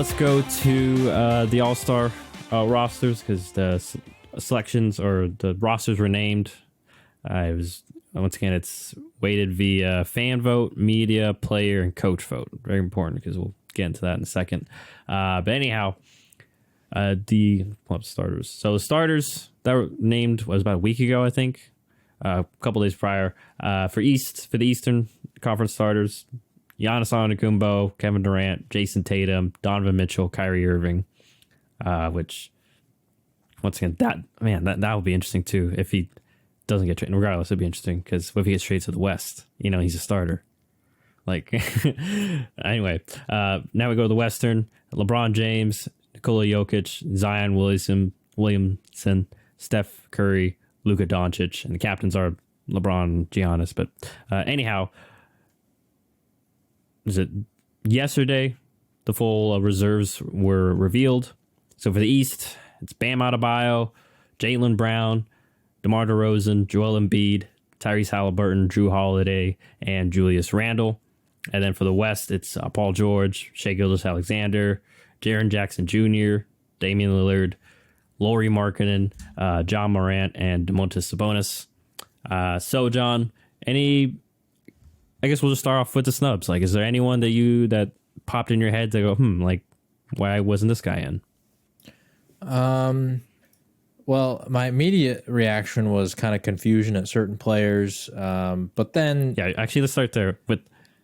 let's go to the All-Star rosters because the selections or the rosters were named. It was once again it's weighted via fan vote, media, player, and coach vote. Very important because we'll get into that in a second. But anyhow, the starters. So the starters that were named was about a week ago, I think, a couple days prior. For the Eastern Conference starters, Giannis Antetokounmpo, Kevin Durant, Jason Tatum, Donovan Mitchell, Kyrie Irving. Which, once again, that would be interesting too if he doesn't get traded. Regardless, it'd be interesting because if he gets traded to the West, he's a starter. Like, anyway, now we go to the Western. LeBron James, Nikola Jokic, Zion Williamson, Steph Curry, Luka Doncic, and the captains are LeBron and Giannis. But anyhow, was it yesterday? The full reserves were revealed. So for the East, it's Bam Adebayo, Jaylen Brown, DeMar DeRozan, Joel Embiid, Tyrese Halliburton, Drew Holiday, and Julius Randle. And then for the West, it's Paul George, Shai Gilgeous-Alexander, Jaren Jackson Jr., Damian Lillard, Lauri Markkanen, John Morant, and Domantas Sabonis. So, John, I guess we'll just start off with the snubs. Like, is there anyone that popped in your head to go, like, why wasn't this guy in? Well, my immediate reaction was kind of confusion at certain players, but then... Yeah, actually, let's start there. With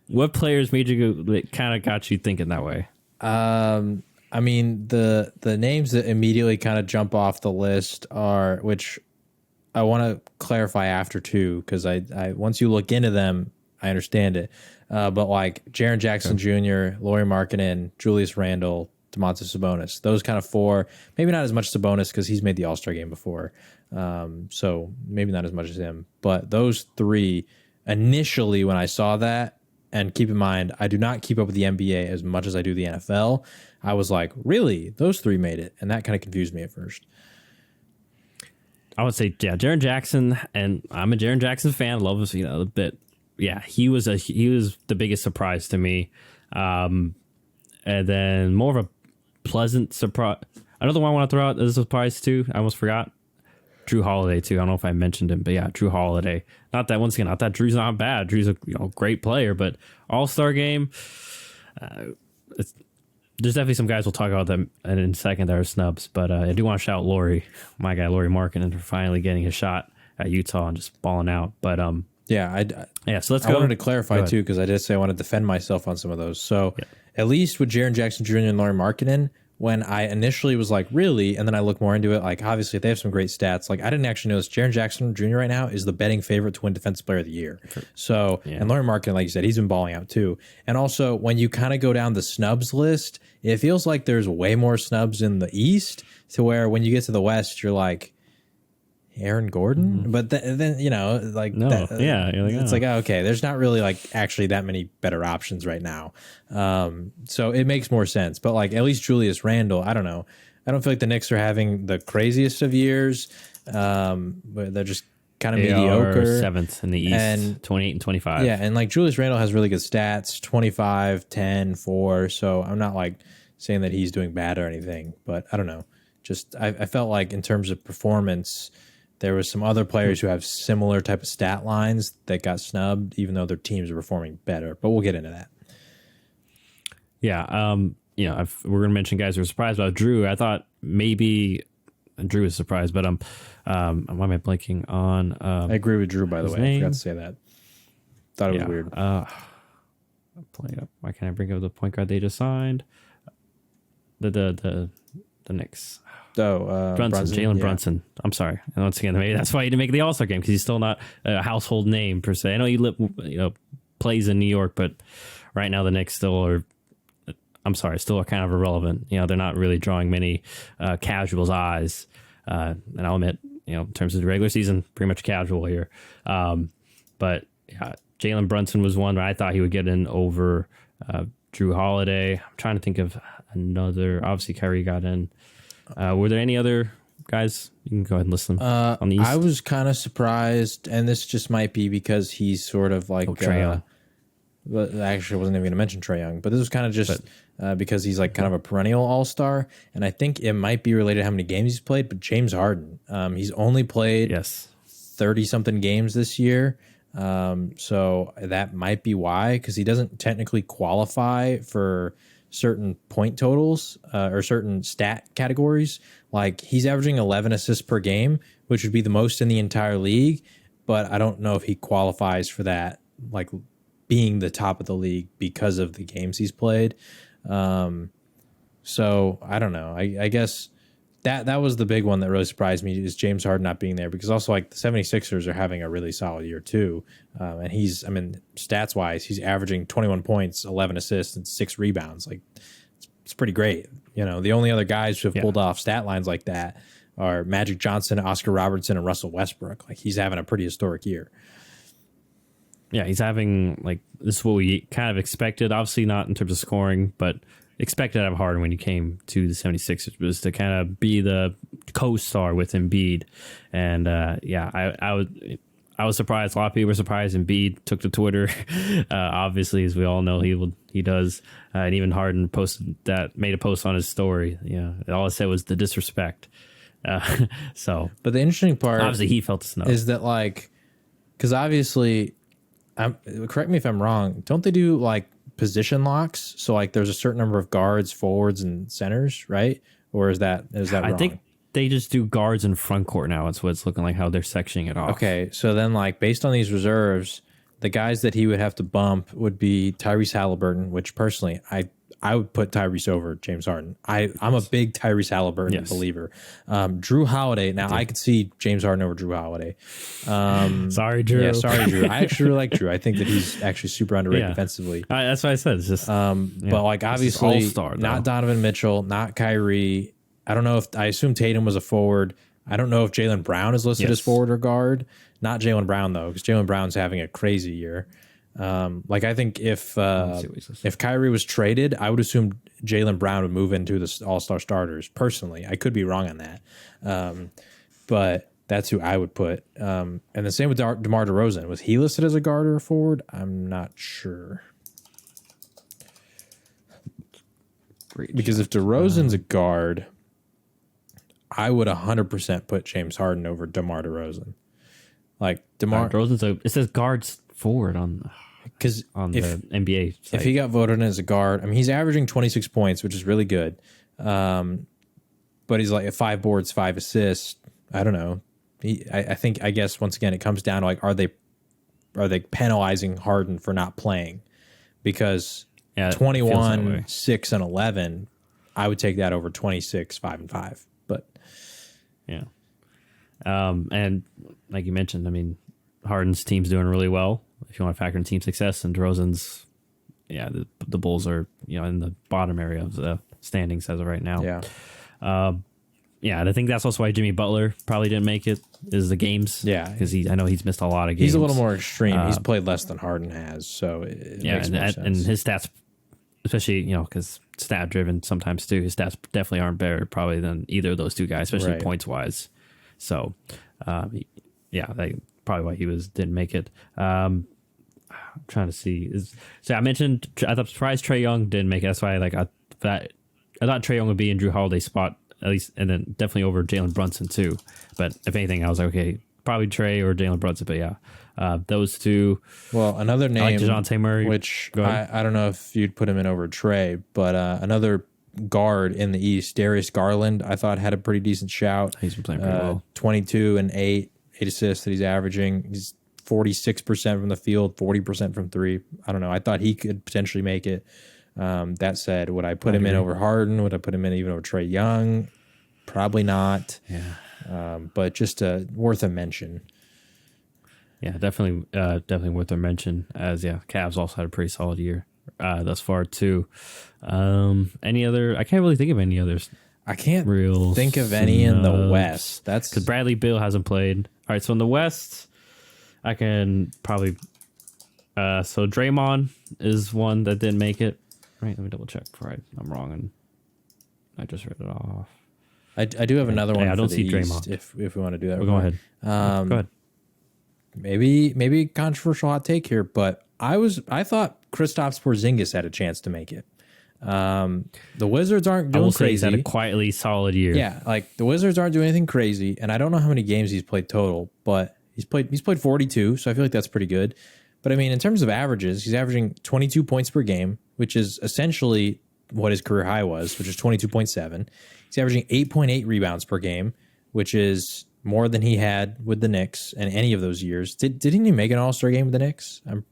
what players made you go, that kind of got you thinking that way? I mean, the names that immediately kind of jump off the list are, which I want to clarify after too, because I once you look into them, I understand it. But like Jaren Jackson Jr., Lauri Markkanen, Julius Randle, Domantas Sabonis, those kind of four, maybe not as much Sabonis because he's made the All-Star game before. So maybe not as much as him, but those three initially when I saw that, and keep in mind, I do not keep up with the NBA as much as I do the NFL. I was like, really? Those three made it? And that kind of confused me at first. I would say, yeah, Jaren Jackson, and I'm a Jaren Jackson fan. Love his, a bit. Yeah, he was the biggest surprise to me. And then more of a pleasant surprise. Another one I want to throw out as a surprise too. I almost forgot. Drew Holiday too. I don't know if I mentioned him, but yeah, Drew Holiday. Not that Drew's not bad. Drew's a great player, but All-Star game. There's definitely some guys we'll talk about them in a second that are snubs, but I do want to shout my guy Lauri Markkanen for finally getting a shot at Utah and just balling out. But yeah. So let's go. I wanted to clarify too because I did say I wanted to defend myself on some of those. So at least with Jaren Jackson Jr. and Lauri Markkanen, when I initially was like, really? And then I look more into it, like, obviously, they have some great stats. Like, I didn't actually know this. Jaren Jackson Jr. right now is the betting favorite to win Defensive Player of the Year. So, and Lauri Markkanen, like you said, he's been balling out too. And also, when you kind of go down the snubs list, it feels like there's way more snubs in the East to where when you get to the West, you're like, Aaron Gordon? But then, like, no, that, it's like, okay, there's not really like actually that many better options right now. So it makes more sense. But like at least Julius Randle, I don't know. I don't feel like the Knicks are having the craziest of years. But they're just kind of mediocre. Seventh in the East, and 28 and 25. Yeah, and like Julius Randle has really good stats, 25, 10, 4. So I'm not like saying that he's doing bad or anything, but I don't know. Just I felt like in terms of performance, there was some other players who have similar type of stat lines that got snubbed, even though their teams are performing better. But we'll get into that. Yeah, we're going to mention guys who were surprised about Drew. I thought maybe Drew was surprised, but why am I blanking on? I agree with Drew, by the way. Name? I forgot to say that. Thought it was weird. Pulling up. Why can't I bring up the point guard they just signed? The Knicks. Jalen Brunson. I'm sorry. And once again, maybe that's why he didn't make the All-Star game because he's still not a household name per se. I know he plays in New York, but right now the Knicks still are kind of irrelevant. They're not really drawing many casuals' eyes. And I'll admit, in terms of the regular season, pretty much casual here. But yeah, Jalen Brunson was one where I thought he would get in over Drew Holiday. I'm trying to think of another. Obviously, Kyrie got in. Were there any other guys? You can go ahead and list them on the East. I was kind of surprised, and this just might be because he's sort of like But I actually wasn't even going to mention Trae Young, but this was kind of just because he's like kind of a perennial all-star, and I think it might be related to how many games he's played. But James Harden, he's only played 30-something games this year, so that might be why, because he doesn't technically qualify for certain point totals or certain stat categories. Like he's averaging 11 assists per game, which would be the most in the entire league, but I don't know if he qualifies for that, like being the top of the league because of the games he's played. So I don't know. I guess that was the big one that really surprised me, is James Harden not being there, because also like the 76ers are having a really solid year too. And stats wise, he's averaging 21 points, 11 assists, and 6 rebounds. Like it's pretty great. You know, the only other guys who have pulled off stat lines like that are Magic Johnson, Oscar Robertson, and Russell Westbrook. Like he's having a pretty historic year. Yeah, he's having, like, this is what we kind of expected. Obviously not in terms of scoring, but expected out of Harden when he came to the 76ers, was to kind of be the co-star with Embiid. And I was surprised. A lot of people were surprised. Embiid took to Twitter, obviously, as we all know he does. And even Harden made a post on his story. Yeah, all it said was the disrespect. But the interesting part, obviously, he felt the snub. Is that, like, because obviously, correct me if I'm wrong, don't they do like position locks? So like there's a certain number of guards, forwards, and centers, right? Or is that wrong? I think they just do guards in front court now. That's what it's looking like, how they're sectioning it off. Okay, so then like based on these reserves, the guys that he would have to bump would be Tyrese Halliburton, which personally I would put Tyrese over James Harden. I'm a big Tyrese Halliburton believer. Drew Holiday. Now, I could see James Harden over Drew Holiday. Sorry, Drew. Yeah, sorry, Drew. I actually really like Drew. I think that he's actually super underrated defensively. That's what I said. It's just, but like obviously, all-star, not Donovan Mitchell, not Kyrie. I don't know I assume Tatum was a forward. I don't know if Jaylen Brown is listed as forward or guard. Not Jaylen Brown though, because Jaylen Brown's having a crazy year. Like I think if Kyrie was traded, I would assume Jaylen Brown would move into the all-star starters. Personally, I could be wrong on that, but that's who I would put. And the same with DeMar DeRozan. Was he listed as a guard or a forward? I'm not sure. Because if DeRozan's a guard, I would 100% put James Harden over DeMar DeRozan. Like DeMar DeRozan's it says guards forward on the NBA site. If he got voted in as a guard, I mean, he's averaging 26 points, which is really good. But he's like at 5 boards, 5 assists. I don't know. I guess once again, it comes down to like, are they penalizing Harden for not playing? Because 21, 6, and 11, I would take that over 26, 5, and 5. But yeah. And like you mentioned, I mean, Harden's team's doing really well. If you want to factor in team success, and DeRozan's, the Bulls are in the bottom area of the standings as of right now. Yeah, and I think that's also why Jimmy Butler probably didn't make it, is the games. Yeah, because I know he's missed a lot of games. He's a little more extreme. He's played less than Harden has, so it makes more sense. And his stats, especially because stat driven sometimes too, his stats definitely aren't better probably than either of those two guys, especially points wise. So, probably why he didn't make it. I'm trying to see. I mentioned I thought surprised Trae Young didn't make it. That's why I thought Trae Young would be in Drew Holiday's spot at least, and then definitely over Jalen Brunson too. But if anything, I was like, okay, probably Trae or Jalen Brunson. But those two. Well, another name, I like DeJounte Murray, which I don't know if you'd put him in over Trae, but another guard in the East, Darius Garland, I thought had a pretty decent shout. He's been playing pretty well. 22 and 8 assists that he's averaging. He's 46% from the field, 40% from 3. I don't know. I thought he could potentially make it. That said, would I put him in over Harden? Would I put him in even over Trae Young? Probably not. Yeah. But just worth a mention. Yeah, definitely worth a mention. As Cavs also had a pretty solid year thus far too. Any other? I can't really think of any others. I can't think of any in the West. That's because Bradley Beal hasn't played. All right, so in the West, I can probably. So Draymond is one that didn't make it. Right, let me double check before I'm wrong and I just read it off. I do have another one. I don't for see the Draymond. East if we want to do that. Well, go ahead. Go ahead. Maybe controversial hot take here, but I thought Kristaps Porzingis had a chance to make it. The Wizards aren't doing crazy. He's had a quietly solid year. Yeah, like the Wizards aren't doing anything crazy, and I don't know how many games he's played total, but he's played 42, so I feel like that's pretty good. But I mean, in terms of averages, he's averaging 22 points per game, which is essentially what his career high was, which is 22.7. He's averaging 8.8 rebounds per game, which is more than he had with the Knicks in any of those years. Didn't he make an All-Star game with the Knicks? I'm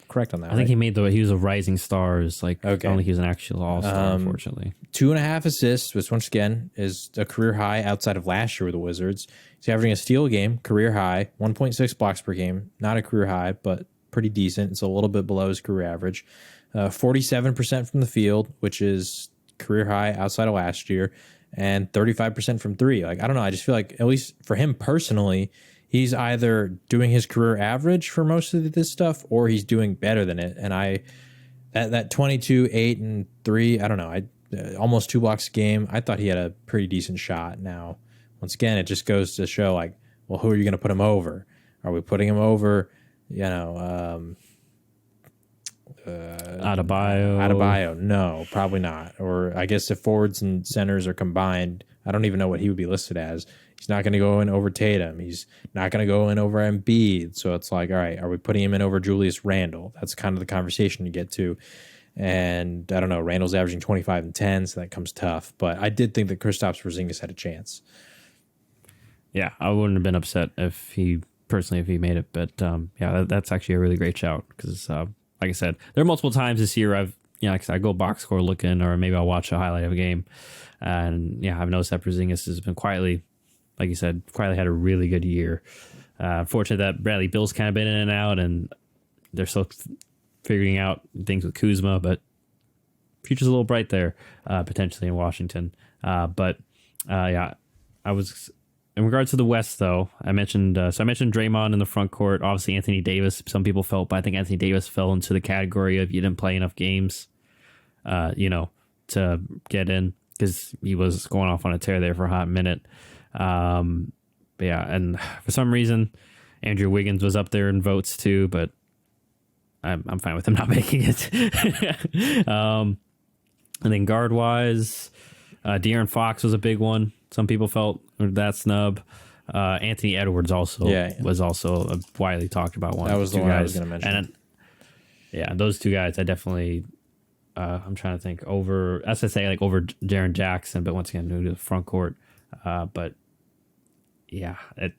correct on that. I think he was a rising star. Like, okay. I don't think he was an actual All-Star, unfortunately. 2.5 assists, which once again is a career high outside of last year with the Wizards. He's averaging a steal a game, career high, 1.6 blocks per game. Not a career high, but pretty decent. It's a little bit below his career average. 47% from the field, which is career high outside of last year, and 35% from three. Like, I don't know. I just feel like, at least for him personally, he's either doing his career average for most of this stuff, or he's doing better than it. And that 22, 8, and 3, I don't know. Almost 2 blocks a game. I thought he had a pretty decent shot. Now, once again, it just goes to show, like, well, who are you going to put him over? Are we putting him over, Adebayo? No, probably not. Or I guess if forwards and centers are combined, I don't even know what he would be listed as. He's not going to go in over Tatum. He's not going to go in over Embiid. So it's like, all right, are we putting him in over Julius Randle? That's kind of the conversation you get to. And I don't know, Randle's averaging 25 and 10, so that comes tough. But I did think that Kristaps Porzingis had a chance. Yeah, I wouldn't have been upset if he made it. But that's actually a really great shout because, like I said, there are multiple times this year I go box score looking, or maybe I'll watch a highlight of a game, and I've noticed that Porzingis has been quietly, like you said, had a really good year. Unfortunate that Bradley Beal's kind of been in and out, and they're still figuring out things with Kuzma, but future's a little bright there, potentially in Washington. I was, in regards to the West, though, I mentioned Draymond in the front court. Obviously, Anthony Davis, some people felt, but I think Anthony Davis fell into the category of you didn't play enough games, to get in, because he was going off on a tear there for a hot minute. And for some reason, Andrew Wiggins was up there in votes too, but I'm fine with him not making it. And then guard wise, De'Aaron Fox was a big one. Some people felt that snub. Anthony Edwards was also a widely talked about one. That was the one I was going to mention. And those two guys, I definitely. I'm trying to think over. As I say, like over Jaren Jackson, but once again, new to the front court.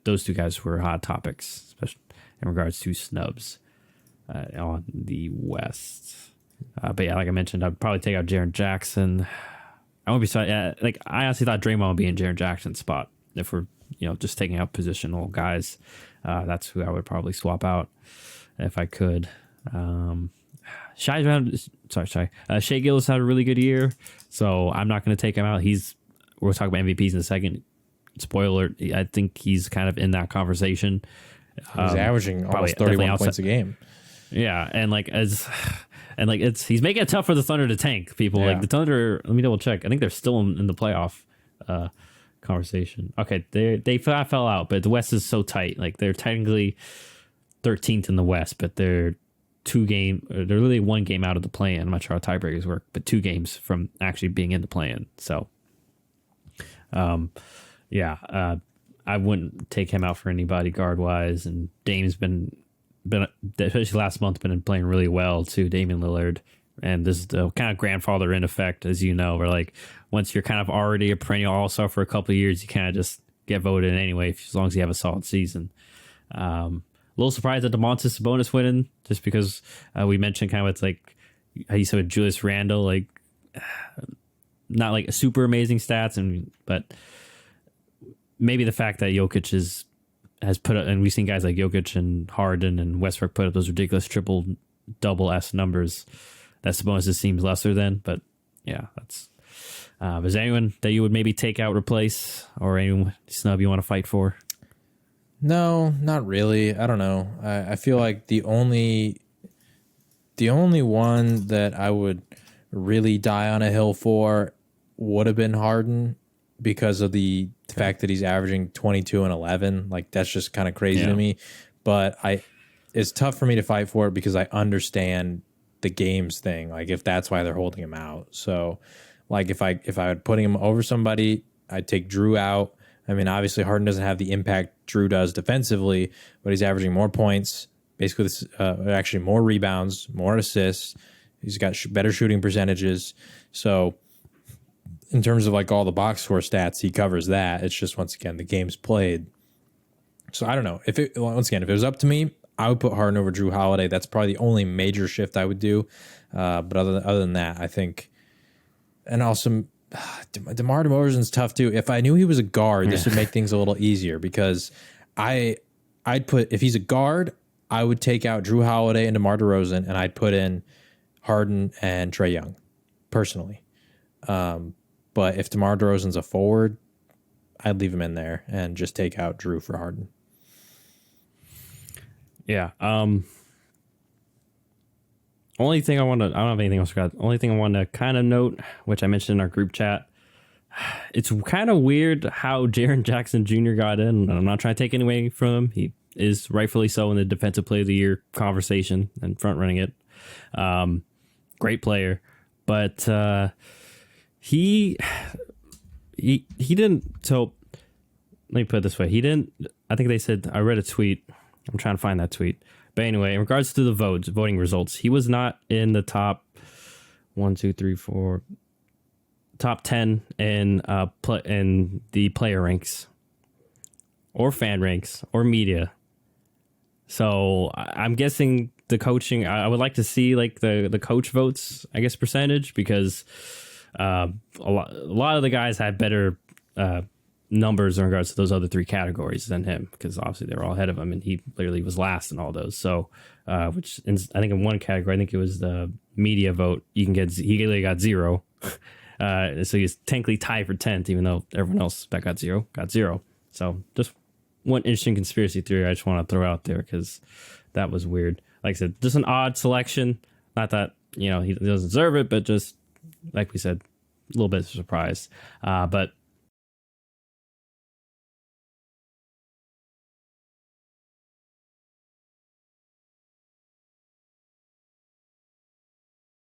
Those two guys were hot topics, especially in regards to snubs on the West. Like I mentioned, I'd probably take out Jaren Jackson. I won't be sorry. I honestly thought Draymond would be in Jaren Jackson's spot if we're just taking out positional guys. That's who I would probably swap out if I could. Shai Gilgeous had a really good year, so I'm not going to take him out. We'll talk about MVPs in a second. Spoiler, I think he's kind of in that conversation. He's averaging almost 31 points a game. Yeah, and he's making it tough for the Thunder to tank people. Like the Thunder, let me double check. I think they're still in the playoff conversation. Okay, they fell out, but the West is so tight. Like they're technically 13th in the West, but they're they're really 1 game out of the play-in. I'm not sure how tiebreakers work, but 2 games from actually being in the play-in. So, I wouldn't take him out for anybody guard-wise. And Dame's been especially last month, been playing really well too, Damian Lillard. And this is the kind of grandfather in effect, as you know, where like once you're kind of already a perennial all-star for a couple of years, you kind of just get voted in anyway, as long as you have a solid season. A little surprised at Domantas Sabonis winning, just because we mentioned kind of it's like how you said with Julius Randle, like not like super amazing stats, but maybe the fact that Jokic has put up, and we've seen guys like Jokic and Harden and Westbrook put up those ridiculous triple-double S numbers that Sabonis just seems lesser than. But yeah, that's. Is there anyone that you would maybe take out, replace, or anyone snub you want to fight for? No, not really. I don't know. I feel like the only one that I would really die on a hill for would have been Harden, because of the fact that he's averaging 22 and 11. Like, that's just kind of crazy to me. But it's tough for me to fight for it because I understand the games thing, like if that's why they're holding him out. So like if I would putting him over somebody, I'd take Drew out. I mean, obviously Harden doesn't have the impact Drew does defensively, but he's averaging more points, basically actually more rebounds, more assists. He's got better shooting percentages. So in terms of like all the box score stats, he covers that. It's just, once again, the games played. So I don't know. If it was up to me, I would put Harden over Drew Holiday. That's probably the only major shift I would do. But other than that, I think, and also DeMar DeRozan's tough too. If I knew he was a guard, this would make things a little easier, because I'd put, if he's a guard, I would take out Drew Holiday and DeMar DeRozan, and I'd put in Harden and Trae Young, personally. But if DeMar DeRozan's a forward, I'd leave him in there and just take out Drew for Harden. Yeah. Only thing I don't have anything else. Only thing I want to kind of note, which I mentioned in our group chat, it's kind of weird how Jaren Jackson Jr. got in. I'm not trying to take anything from him. He is rightfully so in the Defensive Player of the Year conversation and front running it. Great player, but he didn't. So let me put it this way: he didn't. I think they said, I read a tweet. I'm trying to find that tweet. But anyway, in regards to the voting results, he was not in the top 10 in the player ranks or fan ranks or media. So I'm guessing the coaching, I would like to see like the coach votes, I guess, percentage, because a lot of the guys had better numbers in regards to those other three categories than him, because obviously they were all ahead of him, and he literally was last in all those. So, I think in one category, I think it was the media vote, he literally got 0. So he's technically tied for 10th, even though everyone else that got zero. So just one interesting conspiracy theory I just want to throw out there, because that was weird. Like I said, just an odd selection. Not that, he doesn't deserve it, but just like we said, a little bit of a surprise. But